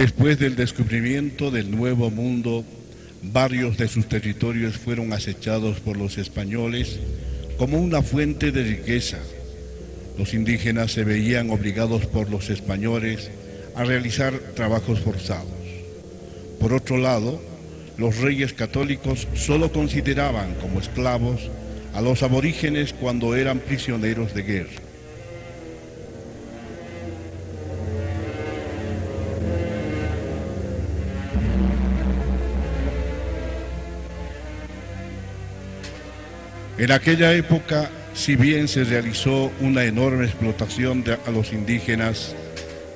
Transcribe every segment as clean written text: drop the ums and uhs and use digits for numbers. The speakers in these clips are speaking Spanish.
Después del descubrimiento del Nuevo Mundo, varios de sus territorios fueron acechados por los españoles como una fuente de riqueza. Los indígenas se veían obligados por los españoles a realizar trabajos forzados. Por otro lado, los reyes católicos solo consideraban como esclavos a los aborígenes cuando eran prisioneros de guerra. En aquella época, si bien se realizó una enorme explotación a los indígenas,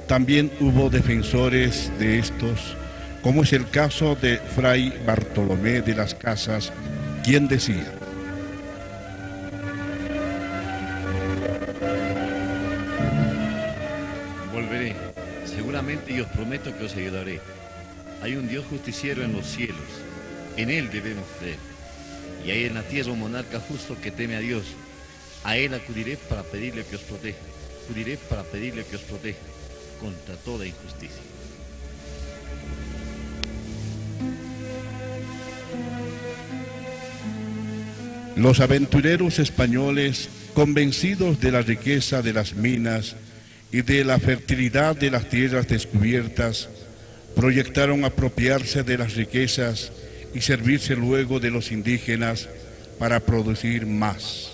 también hubo defensores de estos, como es el caso de Fray Bartolomé de las Casas, quien decía: volveré, seguramente, y os prometo que os ayudaré. Hay un Dios justiciero en los cielos, en Él debemos creer. Y hay en la tierra un monarca justo que teme a Dios. A Él acudiré para pedirle que os proteja. Acudiré para pedirle que os proteja contra toda injusticia. Los aventureros españoles, convencidos de la riqueza de las minas y de la fertilidad de las tierras descubiertas, proyectaron apropiarse de las riquezas y servirse luego de los indígenas para producir más.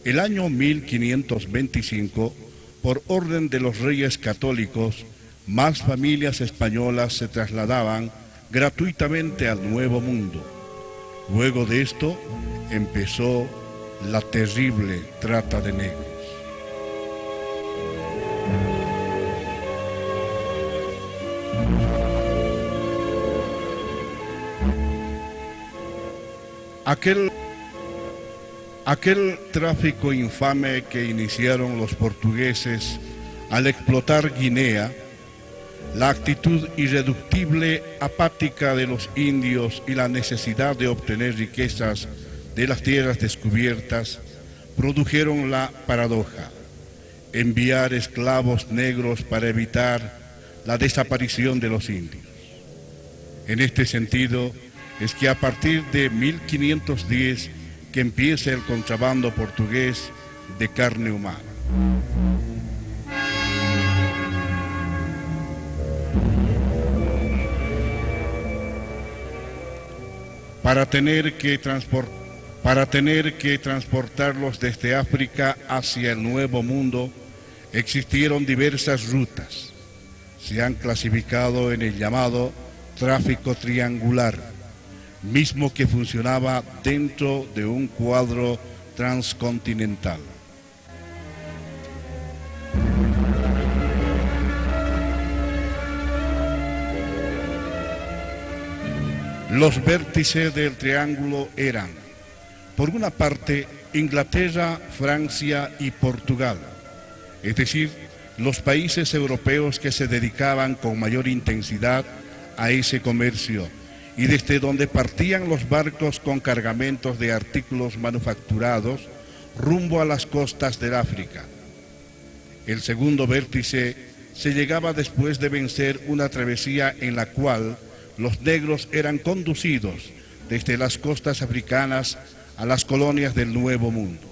El año 1525, por orden de los reyes católicos, más familias españolas se trasladaban gratuitamente al Nuevo Mundo. Luego de esto, empezó la terrible trata de negros. Aquel tráfico infame que iniciaron los portugueses al explotar Guinea, la actitud irreductible, apática de los indios y la necesidad de obtener riquezas de las tierras descubiertas, produjeron la paradoja: enviar esclavos negros para evitar la desaparición de los indios. En este sentido, es que a partir de 1510 que empieza el contrabando portugués de carne humana. Para tener que transportarlos desde África hacia el Nuevo Mundo, existieron diversas rutas. Se han clasificado en el llamado tráfico triangular, mismo que funcionaba dentro de un cuadro transcontinental. Los vértices del triángulo eran, por una parte, Inglaterra, Francia y Portugal, es decir, los países europeos que se dedicaban con mayor intensidad a ese comercio, y desde donde partían los barcos con cargamentos de artículos manufacturados rumbo a las costas del África. El segundo vértice se llegaba después de vencer una travesía en la cual los negros eran conducidos desde las costas africanas a las colonias del Nuevo Mundo.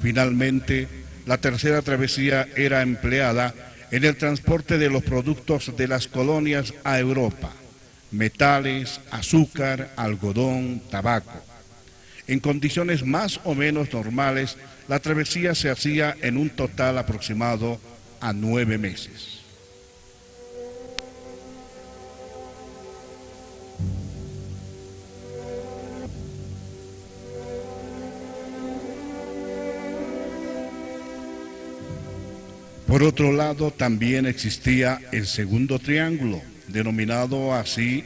Finalmente, la tercera travesía era empleada en el transporte de los productos de las colonias a Europa: metales, azúcar, algodón, tabaco. En condiciones más o menos normales, la travesía se hacía en un total aproximado a 9 meses. Por otro lado, también existía el segundo triángulo, denominado así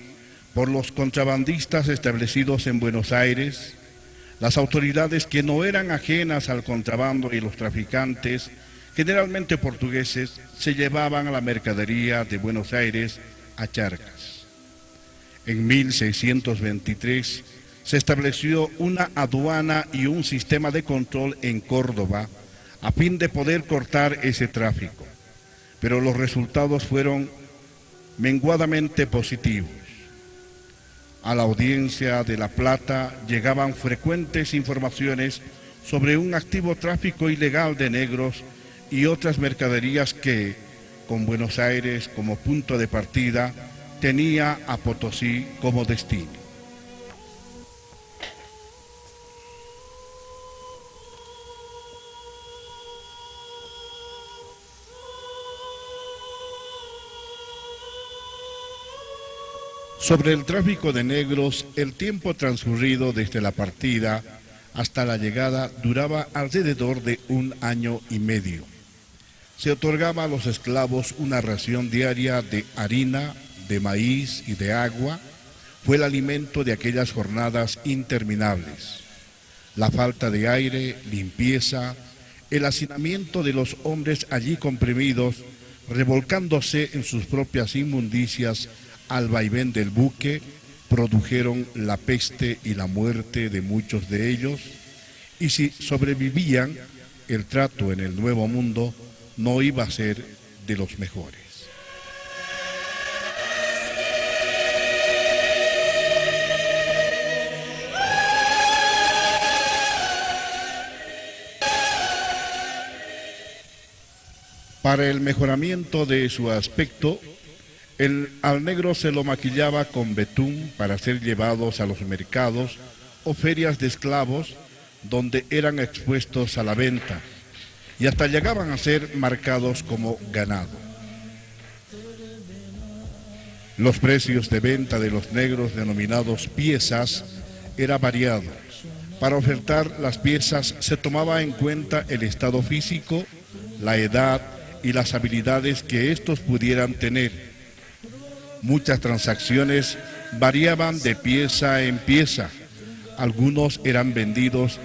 por los contrabandistas establecidos en Buenos Aires, las autoridades que no eran ajenas al contrabando y los traficantes, generalmente portugueses, se llevaban a la mercadería de Buenos Aires a Charcas. En 1623 se estableció una aduana y un sistema de control en Córdoba a fin de poder cortar ese tráfico, pero los resultados fueron menguadamente positivos. A la audiencia de La Plata llegaban frecuentes informaciones sobre un activo tráfico ilegal de negros y otras mercaderías que, con Buenos Aires como punto de partida, tenía a Potosí como destino. Sobre el tráfico de negros, el tiempo transcurrido desde la partida hasta la llegada duraba alrededor de 1 año y medio. Se otorgaba a los esclavos una ración diaria de harina, de maíz y de agua. Fue el alimento de aquellas jornadas interminables. La falta de aire, limpieza, el hacinamiento de los hombres allí comprimidos, revolcándose en sus propias inmundicias al vaivén del buque, produjeron la peste y la muerte de muchos de ellos, y si sobrevivían, el trato en el Nuevo Mundo no iba a ser de los mejores. Para el mejoramiento de su aspecto, al negro se lo maquillaba con betún para ser llevados a los mercados o ferias de esclavos donde eran expuestos a la venta y hasta llegaban a ser marcados como ganado. Los precios de venta de los negros denominados piezas era variado. Para ofertar las piezas se tomaba en cuenta el estado físico, la edad y las habilidades que estos pudieran tener. Muchas transacciones variaban de pieza en pieza. Algunos eran vendidos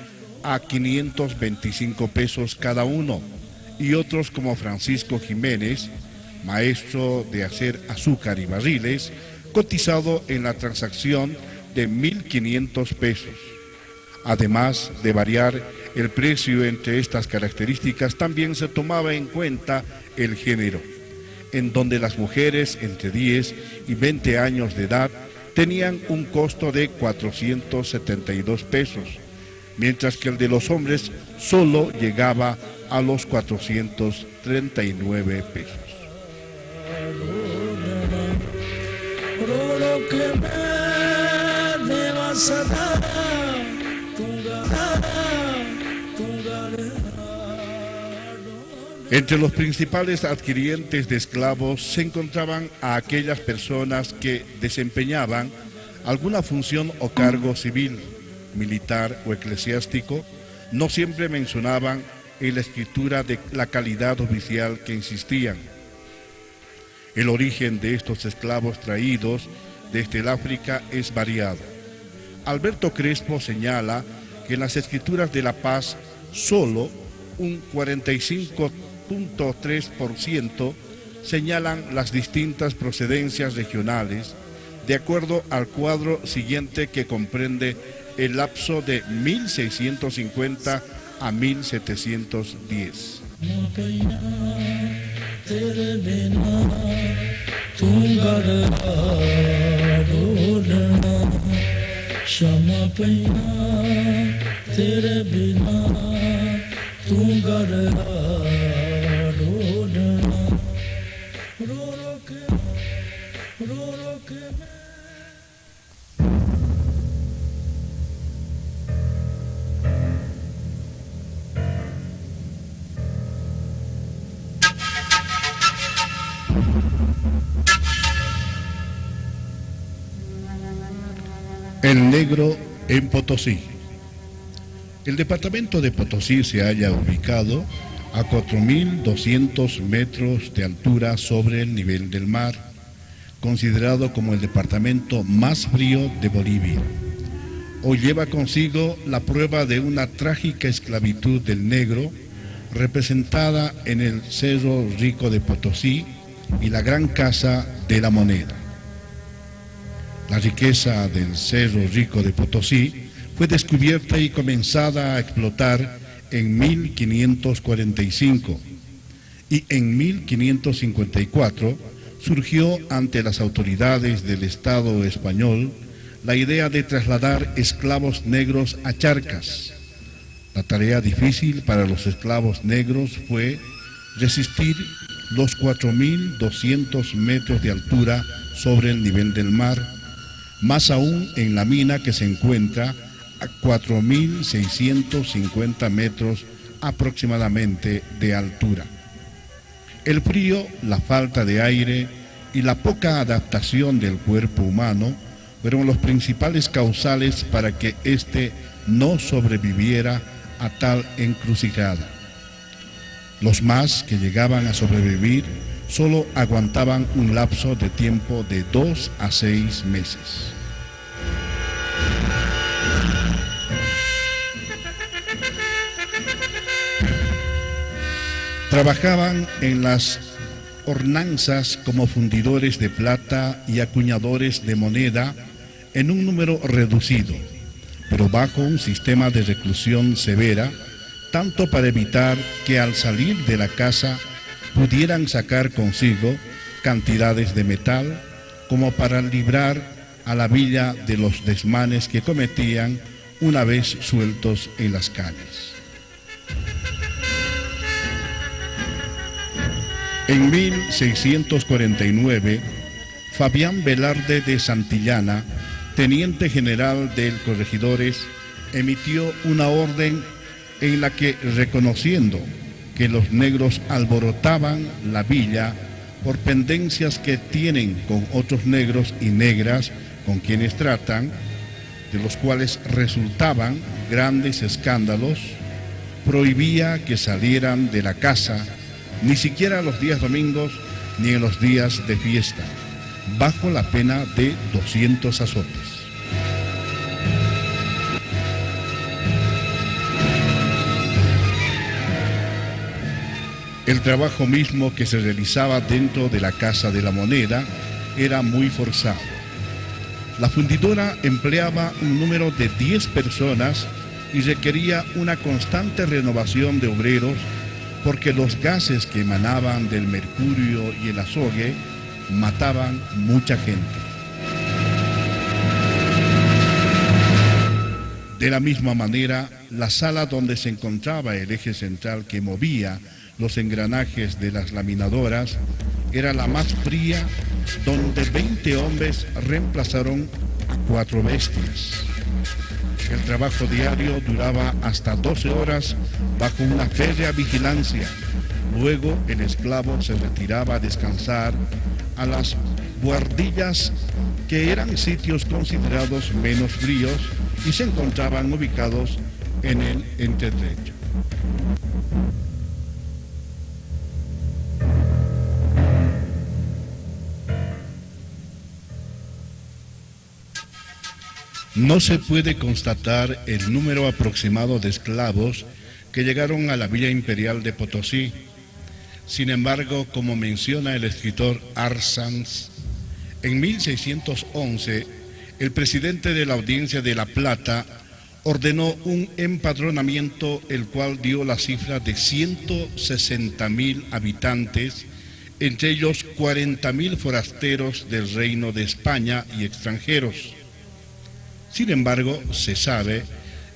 a 525 pesos cada uno y otros, como Francisco Jiménez, maestro de hacer azúcar y barriles, cotizado en la transacción de 1.500 pesos. Además de variar el precio entre estas características, también se tomaba en cuenta el género, en donde las mujeres entre 10 y 20 años de edad tenían un costo de 472 pesos, mientras que el de los hombres solo llegaba a los 439 pesos. Entre los principales adquirientes de esclavos se encontraban a aquellas personas que desempeñaban alguna función o cargo civil, militar o eclesiástico. No siempre mencionaban en la escritura de la calidad oficial que insistían. El origen de estos esclavos traídos desde el África es variado. Alberto Crespo señala que en las escrituras de La Paz solo un 45.3% señalan las distintas procedencias regionales, de acuerdo al cuadro siguiente que comprende el lapso de 1650 a 1710. El negro en Potosí. El departamento de Potosí se halla ubicado a 4.200 metros de altura sobre el nivel del mar, considerado como el departamento más frío de Bolivia. Hoy lleva consigo la prueba de una trágica esclavitud del negro, representada en el Cerro Rico de Potosí y la Gran Casa de la Moneda. La riqueza del Cerro Rico de Potosí fue descubierta y comenzada a explotar en 1545 y en 1554 surgió ante las autoridades del Estado español la idea de trasladar esclavos negros a Charcas. La tarea difícil para los esclavos negros fue resistir los 4.200 metros de altura sobre el nivel del mar, más aún en la mina que se encuentra a 4.650 metros aproximadamente de altura. El frío, la falta de aire y la poca adaptación del cuerpo humano fueron los principales causales para que éste no sobreviviera a tal encrucijada. Los más que llegaban a sobrevivir solo aguantaban un lapso de tiempo de 2 a 6 meses. Trabajaban en las hornanzas como fundidores de plata y acuñadores de moneda en un número reducido, pero bajo un sistema de reclusión severa, tanto para evitar que al salir de la casa pudieran sacar consigo cantidades de metal, como para librar a la villa de los desmanes que cometían una vez sueltos en las calles. En 1649, Fabián Velarde de Santillana, teniente general de Corregidores, emitió una orden en la que, reconociendo que los negros alborotaban la villa por pendencias que tienen con otros negros y negras con quienes tratan, de los cuales resultaban grandes escándalos, prohibía que salieran de la casa, ni siquiera los días domingos ni en los días de fiesta, bajo la pena de 200 azotes. El trabajo mismo que se realizaba dentro de la Casa de la Moneda era muy forzado. La fundidora empleaba un número de 10 personas y requería una constante renovación de obreros porque los gases que emanaban del mercurio y el azogue mataban mucha gente. De la misma manera, la sala donde se encontraba el eje central que movía los engranajes de las laminadoras era la más fría, donde 20 hombres reemplazaron a 4 bestias. El trabajo diario duraba hasta 12 horas bajo una férrea vigilancia. Luego el esclavo se retiraba a descansar a las buhardillas, que eran sitios considerados menos fríos y se encontraban ubicados en el entretecho. No se puede constatar el número aproximado de esclavos que llegaron a la Villa Imperial de Potosí. Sin embargo, como menciona el escritor Arzanz, en 1611, el presidente de la Audiencia de La Plata ordenó un empadronamiento, el cual dio la cifra de 160.000 habitantes, entre ellos 40.000 forasteros del Reino de España y extranjeros. Sin embargo, se sabe,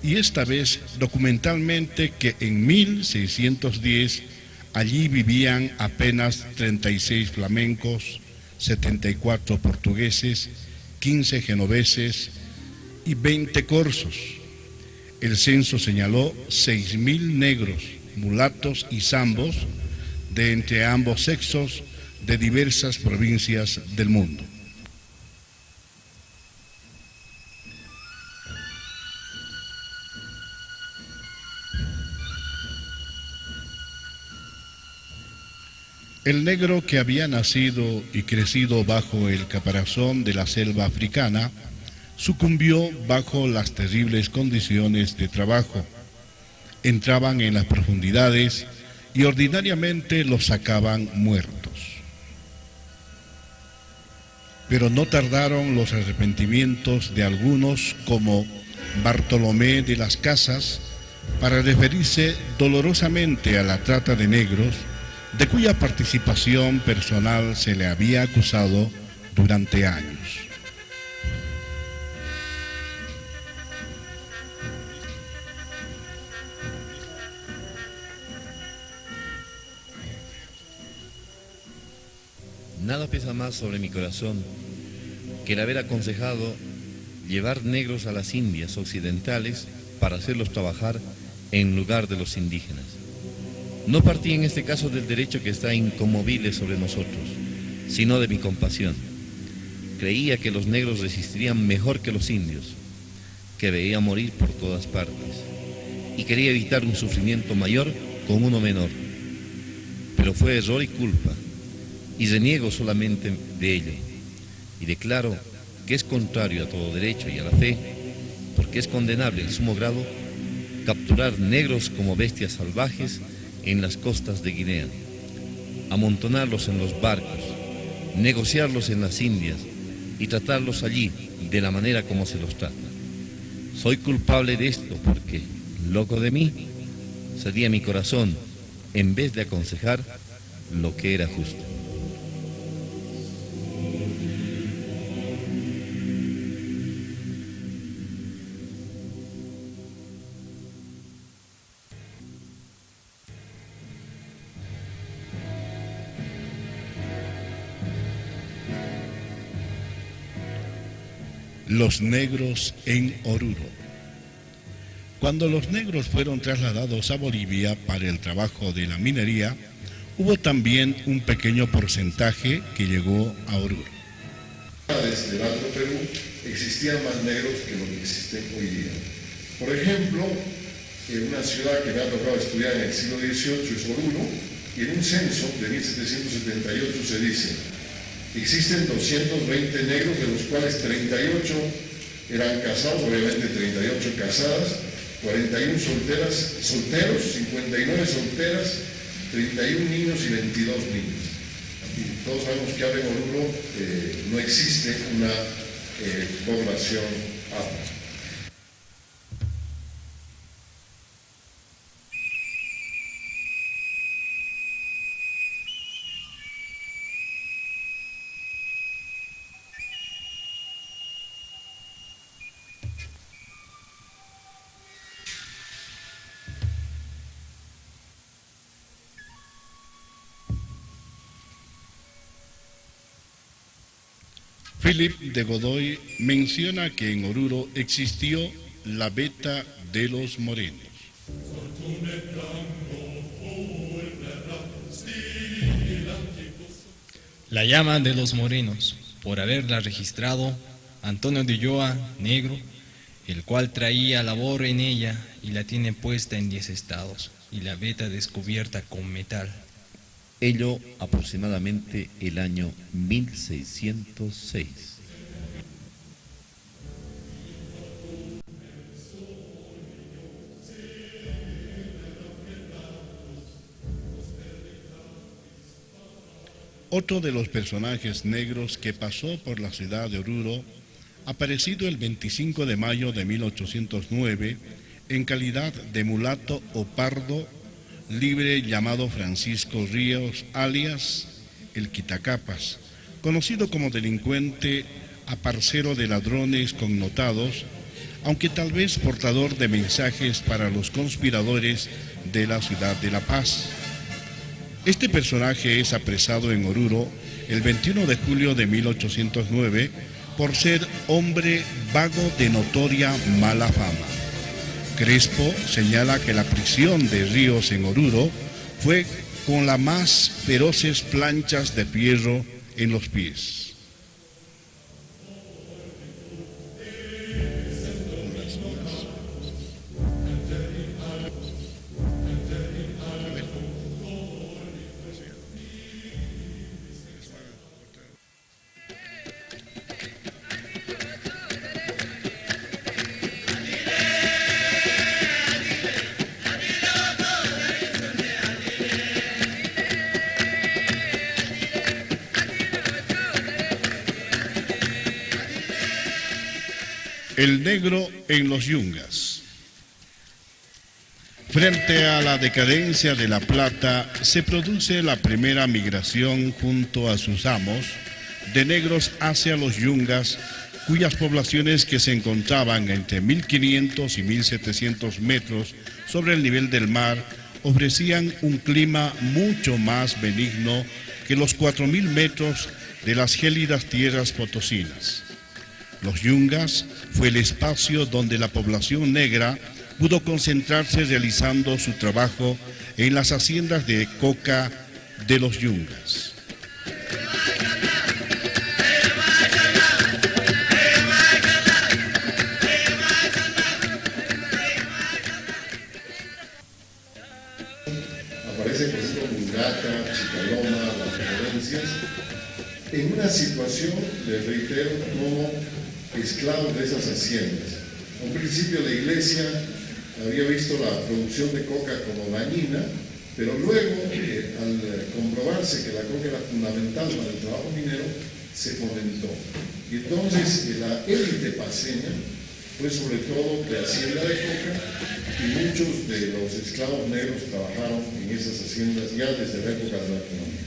y esta vez documentalmente, que en 1610 allí vivían apenas 36 flamencos, 74 portugueses, 15 genoveses y 20 corsos. El censo señaló 6.000 negros, mulatos y zambos de entre ambos sexos de diversas provincias del mundo. El negro, que había nacido y crecido bajo el caparazón de la selva africana, sucumbió bajo las terribles condiciones de trabajo. Entraban en las profundidades y ordinariamente los sacaban muertos. Pero no tardaron los arrepentimientos de algunos, como Bartolomé de las Casas, para referirse dolorosamente a la trata de negros, de cuya participación personal se le había acusado durante años. Nada pesa más sobre mi corazón que el haber aconsejado llevar negros a las Indias occidentales para hacerlos trabajar en lugar de los indígenas. No partí en este caso del derecho que está inconmovible sobre nosotros, sino de mi compasión. Creía que los negros resistirían mejor que los indios, que veía morir por todas partes, y quería evitar un sufrimiento mayor con uno menor. Pero fue error y culpa, y reniego solamente de ello, y declaro que es contrario a todo derecho y a la fe, porque es condenable en sumo grado capturar negros como bestias salvajes en las costas de Guinea, amontonarlos en los barcos, negociarlos en las Indias y tratarlos allí de la manera como se los trata. Soy culpable de esto porque, loco de mí, cedía mi corazón en vez de aconsejar lo que era justo. Los negros en Oruro. Cuando los negros fueron trasladados a Bolivia para el trabajo de la minería, hubo también un pequeño porcentaje que llegó a Oruro. Desde el Alto Perú existían más negros que los que existen hoy día. Por ejemplo, en una ciudad que me ha tocado estudiar en el siglo XVIII es Oruro, y en un censo de 1778 se dice: existen 220 negros, de los cuales 38 eran casados, obviamente 38 casadas, 41 solteros, 59 solteras, 31 niños y 22 niños. Y todos sabemos que ahora en Oruro no existe una población afro. Philip de Godoy menciona que en Oruro existió la veta de los morenos. La llama de los morenos, por haberla registrado Antonio de Ulloa, negro, el cual traía labor en ella y la tiene puesta en 10 estados, y la veta descubierta con metal. Ello aproximadamente el año 1606. Otro de los personajes negros que pasó por la ciudad de Oruro, aparecido el 25 de mayo de 1809, en calidad de mulato o pardo libre, llamado Francisco Ríos, alias el Quitacapas, conocido como delincuente aparcero de ladrones connotados, aunque tal vez portador de mensajes para los conspiradores de la ciudad de La Paz. Este personaje es apresado en Oruro el 21 de julio de 1809 por ser hombre vago de notoria mala fama. Crespo señala que la prisión de Ríos en Oruro fue con las más feroces planchas de fierro en los pies. El negro en los yungas. Frente a la decadencia de La Plata, se produce la primera migración junto a sus amos de negros hacia los yungas, cuyas poblaciones, que se encontraban entre 1500 y 1700 metros sobre el nivel del mar, ofrecían un clima mucho más benigno que los 4000 metros de las gélidas tierras potosinas. Los yungas fue el espacio donde la población negra pudo concentrarse realizando su trabajo en las haciendas de coca de los yungas. Aparece, por ejemplo, Mungata, Chicaloma, las provincias, en una situación, les reitero, como esclavos de esas haciendas. A un principio la iglesia había visto la producción de coca como dañina, pero luego, al comprobarse que la coca era fundamental para el trabajo minero, se fomentó. Y entonces la élite paceña fue sobre todo de hacienda de coca, y muchos de los esclavos negros trabajaron en esas haciendas ya desde la época de la colonia.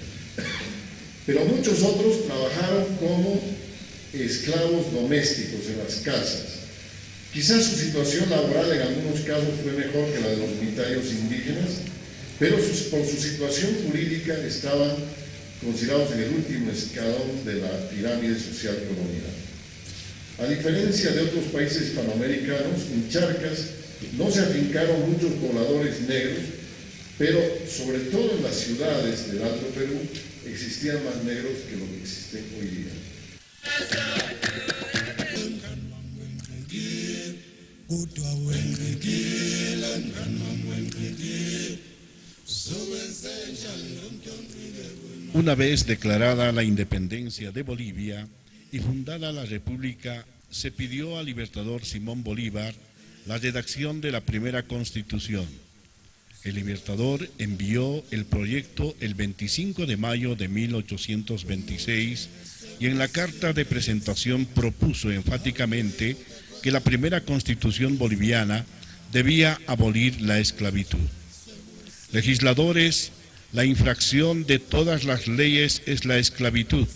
Pero muchos otros trabajaron como esclavos domésticos en las casas. Quizás su situación laboral en algunos casos fue mejor que la de los unitarios indígenas, pero por su situación jurídica estaban considerados en el último escalón de la pirámide social colonial. A diferencia de otros países hispanoamericanos, en Charcas no se afincaron muchos pobladores negros, pero sobre todo en las ciudades del Alto Perú existían más negros que lo que existen hoy día. Una vez declarada la independencia de Bolivia y fundada la República, se pidió al libertador Simón Bolívar la redacción de la primera Constitución. El libertador envió el proyecto el 25 de mayo de 1826 y en la carta de presentación propuso enfáticamente que la primera Constitución boliviana debía abolir la esclavitud. Legisladores, la infracción de todas las leyes es la esclavitud.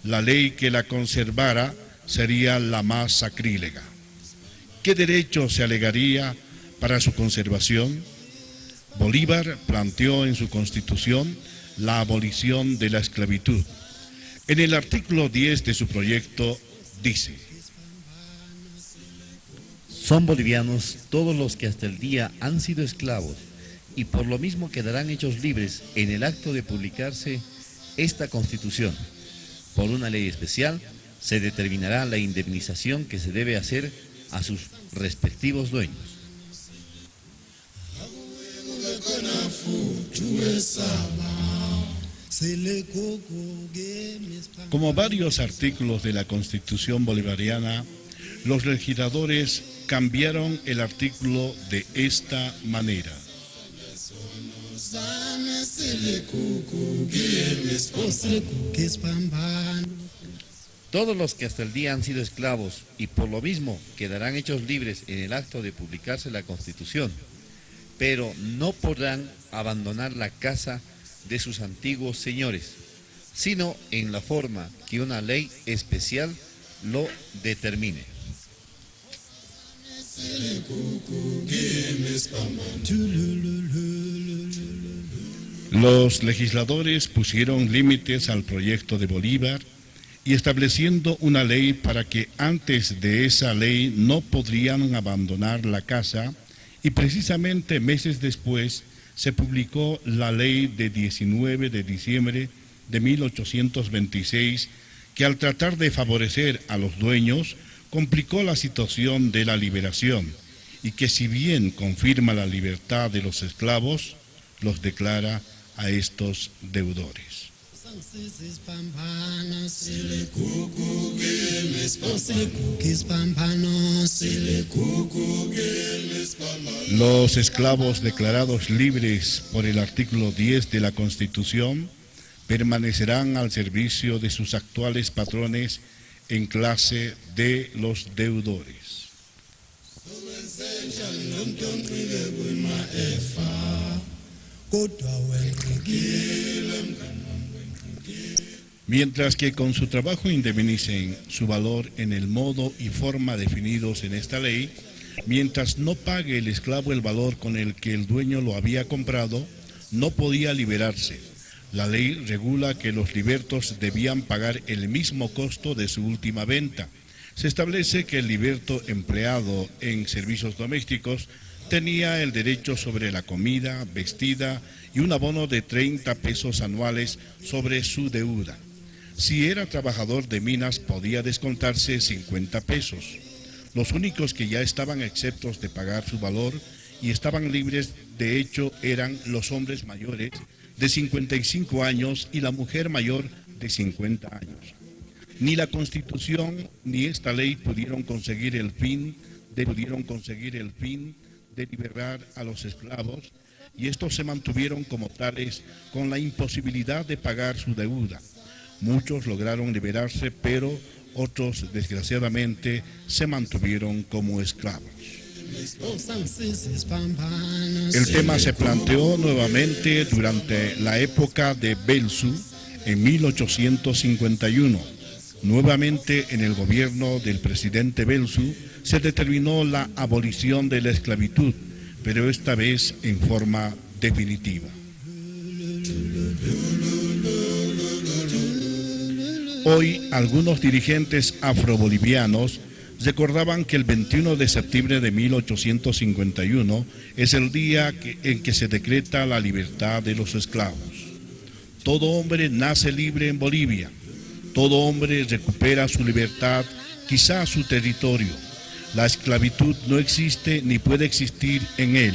La ley que la conservara sería la más sacrílega. ¿Qué derecho se alegaría para su conservación? Bolívar planteó en su Constitución la abolición de la esclavitud. En el artículo 10 de su proyecto dice: son bolivianos todos los que hasta el día han sido esclavos, y por lo mismo quedarán hechos libres en el acto de publicarse esta Constitución. Por una ley especial se determinará la indemnización que se debe hacer a sus respectivos dueños. Como varios artículos de la Constitución bolivariana, los legisladores cambiaron el artículo de esta manera: todos los que hasta el día han sido esclavos y por lo mismo quedarán hechos libres en el acto de publicarse la Constitución, pero no podrán abandonar la casa de sus antiguos señores, sino en la forma que una ley especial lo determine. Los legisladores pusieron límites al proyecto de Bolívar y estableciendo una ley para que antes de esa ley no podrían abandonar la casa, y precisamente meses después se publicó la ley de 19 de diciembre de 1826, que al tratar de favorecer a los dueños, complicó la situación de la liberación, y que si bien confirma la libertad de los esclavos, los declara a estos deudores. Los esclavos declarados libres por el artículo 10 de la Constitución permanecerán al servicio de sus actuales patrones en clase de los deudores. Mientras que con su trabajo indemnicen su valor en el modo y forma definidos en esta ley, mientras no pague el esclavo el valor con el que el dueño lo había comprado, no podía liberarse. La ley regula que los libertos debían pagar el mismo costo de su última venta. Se establece que el liberto empleado en servicios domésticos tenía el derecho sobre la comida, vestida y un abono de 30 pesos anuales sobre su deuda. Si era trabajador de minas podía descontarse 50 pesos. Los únicos que ya estaban exentos de pagar su valor y estaban libres de hecho eran los hombres mayores de 55 años y la mujer mayor de 50 años. Ni la Constitución ni esta ley pudieron conseguir el fin de liberar a los esclavos, y estos se mantuvieron como tales con la imposibilidad de pagar su deuda. Muchos lograron liberarse, pero otros, desgraciadamente, se mantuvieron como esclavos. El tema se planteó nuevamente durante la época de Belzu, en 1851. Nuevamente, en el gobierno del presidente Belzu, se determinó la abolición de la esclavitud, pero esta vez en forma definitiva. Hoy, algunos dirigentes afrobolivianos recordaban que el 21 de septiembre de 1851 es el día en que se decreta la libertad de los esclavos. Todo hombre nace libre en Bolivia. Todo hombre recupera su libertad, quizá su territorio. La esclavitud no existe ni puede existir en él.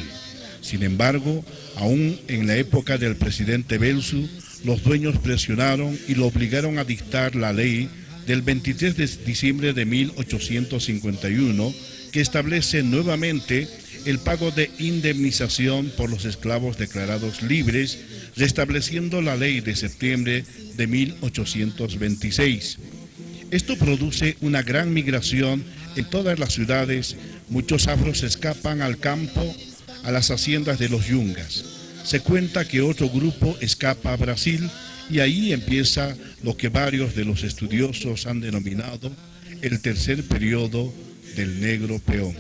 Sin embargo, aún en la época del presidente Belzu, los dueños presionaron y lo obligaron a dictar la ley del 23 de diciembre de 1851, que establece nuevamente el pago de indemnización por los esclavos declarados libres, restableciendo la ley de septiembre de 1826. Esto produce una gran migración en todas las ciudades. Muchos afros escapan al campo, a las haciendas de los yungas. Se cuenta que otro grupo escapa a Brasil y ahí empieza lo que varios de los estudiosos han denominado el tercer periodo del negro peón.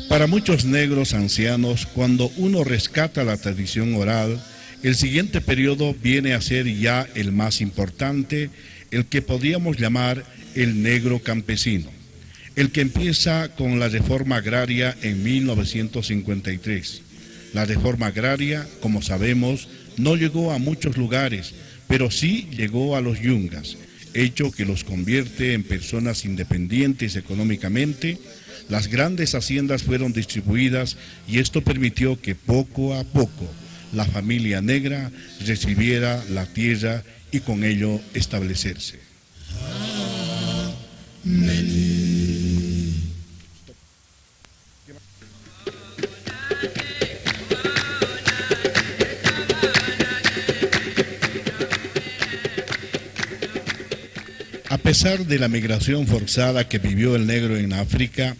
Para muchos negros ancianos, cuando uno rescata la tradición oral, el siguiente periodo viene a ser ya el más importante, el que podríamos llamar el negro campesino, el que empieza con la reforma agraria en 1953. La reforma agraria, como sabemos, no llegó a muchos lugares, pero sí llegó a los yungas, hecho que los convierte en personas independientes económicamente. Las grandes haciendas fueron distribuidas y esto permitió que poco a poco la familia negra recibiera la tierra y con ello establecerse. A pesar de la migración forzada que vivió el negro en África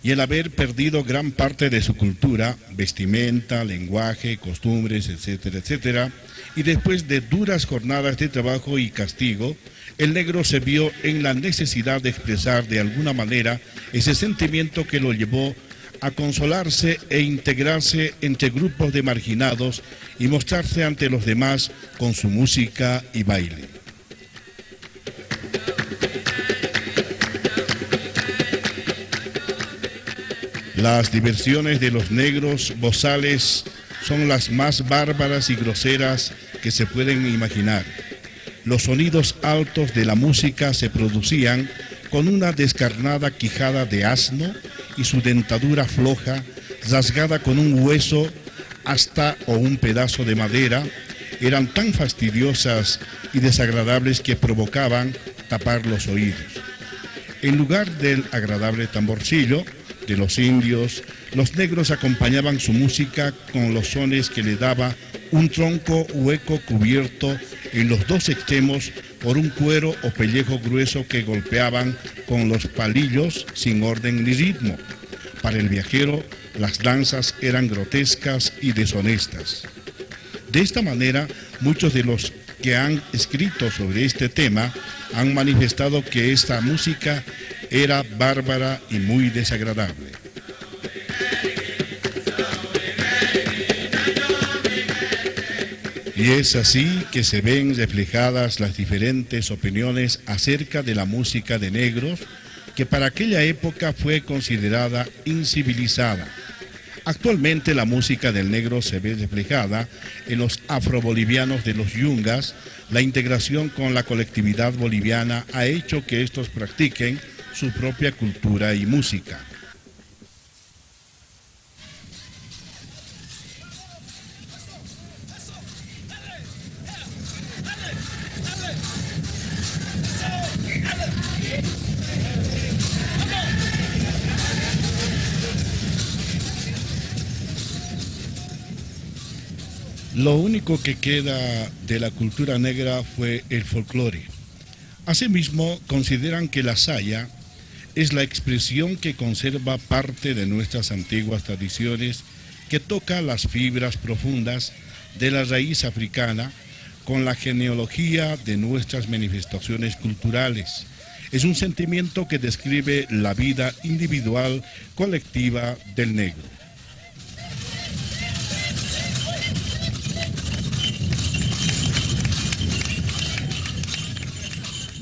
y el haber perdido gran parte de su cultura, vestimenta, lenguaje, costumbres, etcétera, etcétera, y después de duras jornadas de trabajo y castigo, el negro se vio en la necesidad de expresar de alguna manera ese sentimiento que lo llevó a consolarse e integrarse entre grupos de marginados y mostrarse ante los demás con su música y baile. Las diversiones de los negros bozales son las más bárbaras y groseras que se pueden imaginar. Los sonidos altos de la música se producían con una descarnada quijada de asno y su dentadura floja, rasgada con un hueso o un pedazo de madera, eran tan fastidiosas y desagradables que provocaban tapar los oídos. En lugar del agradable tamborcillo de los indios, los negros acompañaban su música con los sones que le daba un tronco hueco cubierto en los dos extremos por un cuero o pellejo grueso que golpeaban con los palillos sin orden ni ritmo. Para el viajero, las danzas eran grotescas y deshonestas. De esta manera, muchos de los que han escrito sobre este tema han manifestado que esta música era bárbara y muy desagradable. Y es así que se ven reflejadas las diferentes opiniones acerca de la música de negros, que para aquella época fue considerada incivilizada. Actualmente la música del negro se ve reflejada en los afrobolivianos de los yungas. La integración con la colectividad boliviana ha hecho que estos practiquen su propia cultura y música. Lo único que queda de la cultura negra fue el folclore. Asimismo, consideran que la saya es la expresión que conserva parte de nuestras antiguas tradiciones, que toca las fibras profundas de la raíz africana con la genealogía de nuestras manifestaciones culturales. Es un sentimiento que describe la vida individual, colectiva del negro.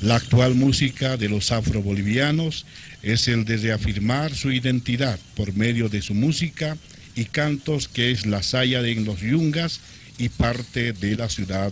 La actual música de los afrobolivianos es el de reafirmar su identidad por medio de su música y cantos, que es la saya de los yungas y parte de la ciudad